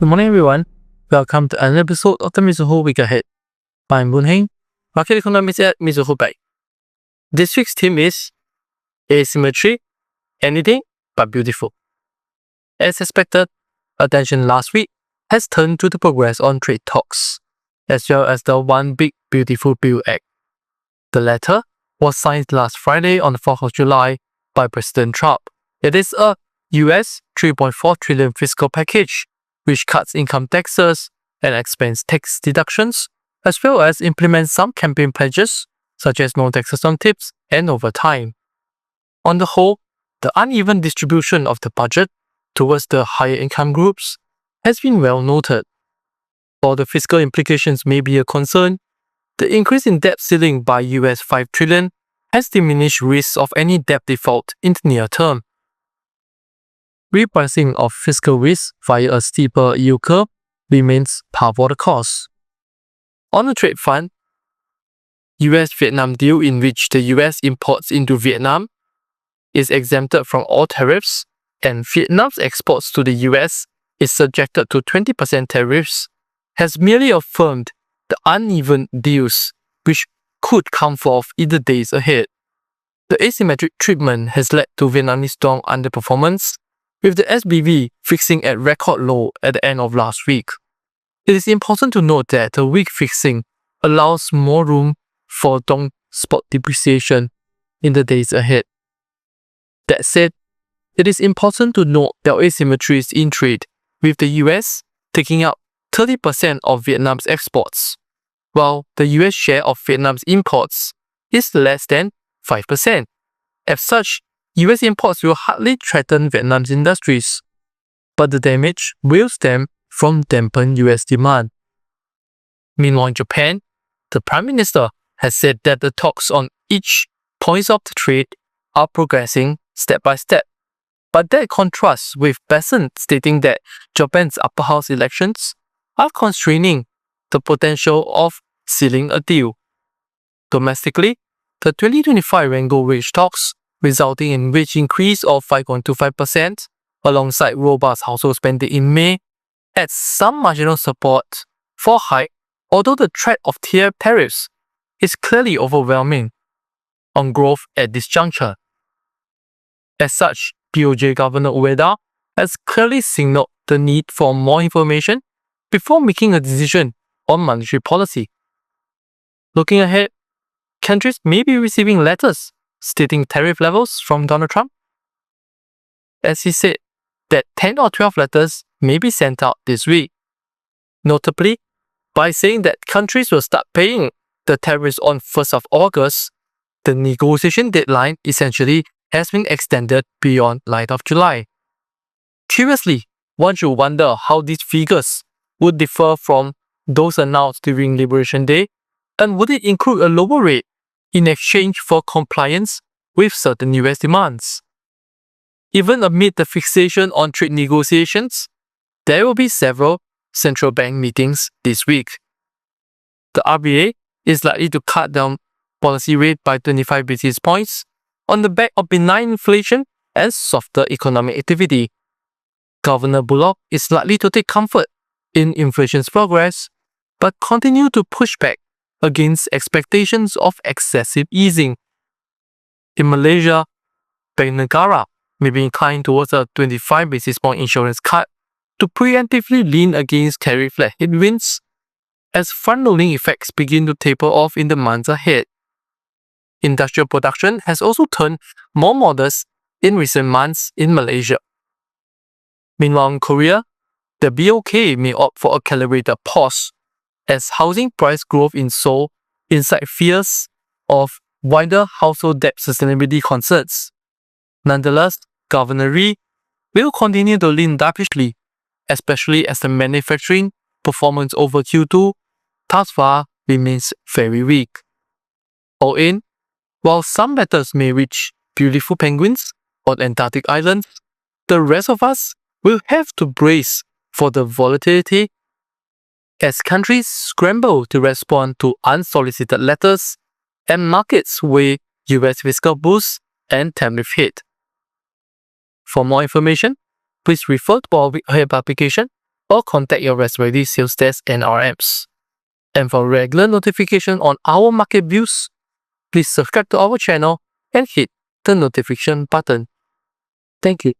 Good morning, everyone. Welcome to another episode of the Mizuho Week Ahead. I'm Boon Heng, Market Economist at Mizuho Bank. This week's theme is Asymmetry, Anything But Beautiful. As expected, attention last week has turned to the progress on trade talks, as well as the One Big Beautiful Bill Act. The latter was signed last Friday on the 4th of July by President Trump. It is a US $3.4 trillion fiscal package which cuts income taxes and expense tax deductions, as well as implements some campaign pledges, such as no taxes on tips and overtime. On the whole, the uneven distribution of the budget towards the higher income groups has been well noted. While the fiscal implications may be a concern, the increase in debt ceiling by US $5 trillion has diminished risks of any debt default in the near term. Repricing of fiscal risk via a steeper yield curve remains par for the course. On the trade front, US-Vietnam deal in which the US imports into Vietnam is exempted from all tariffs and Vietnam's exports to the US is subjected to 20% tariffs, has merely affirmed the uneven deals which could come forth in the days ahead. The asymmetric treatment has led to Vietnamese strong underperformance, with the SBV fixing at record low at the end of last week. It is important to note that the weak fixing allows more room for dong spot depreciation in the days ahead. That said, it is important to note that asymmetry is in trade, with the US taking up 30% of Vietnam's exports, while the US share of Vietnam's imports is less than 5%. As such, US imports will hardly threaten Vietnam's industries, but the damage will stem from dampened US demand. Meanwhile, in Japan, the Prime Minister has said that the talks on each points of the trade are progressing step by step, but that contrasts with Besant stating that Japan's upper house elections are constraining the potential of sealing a deal. Domestically, the 2025 Rengo wage talks, resulting in wage increase of 5.25% alongside robust household spending in May, adds some marginal support for hike, although the threat of tariffs is clearly overwhelming on growth at this juncture. As such, BOJ Governor Ueda has clearly signaled the need for more information before making a decision on monetary policy. Looking ahead, countries may be receiving letters stating tariff levels from Donald Trump, as he said that 10 or 12 letters may be sent out this week. Notably, by saying that countries will start paying the tariffs on 1st of August, the negotiation deadline essentially has been extended beyond 9th of July. Curiously, one should wonder how these figures would differ from those announced during Liberation Day, and would it include a lower rate in exchange for compliance with certain US demands. Even amid the fixation on trade negotiations, there will be several central bank meetings this week. The RBA is likely to cut down policy rate by 25 basis points on the back of benign inflation and softer economic activity. Governor Bullock is likely to take comfort in inflation's progress, but continue to push back against expectations of excessive easing. In Malaysia, Bank Negara may be inclined towards a 25 basis point insurance cut to preemptively lean against tariff-led headwinds as front-loading effects begin to taper off in the months ahead. Industrial production has also turned more modest in recent months in Malaysia. Meanwhile, in Korea, the BOK may opt for a calibrated pause as housing price growth in Seoul incite fears of wider household debt sustainability concerns. Nonetheless, Governor Lee will continue to lean dovish, especially as the manufacturing performance over Q2 thus far remains very weak. All in, while some metals may reach beautiful penguins on Antarctic islands, the rest of us will have to brace for the volatility as countries scramble to respond to unsolicited letters and markets weigh US fiscal boosts and tariff hit. For more information, please refer to our Week Ahead publication or contact your respective sales desk and RMs. And for regular notification on our market views, please subscribe to our channel and hit the notification button. Thank you.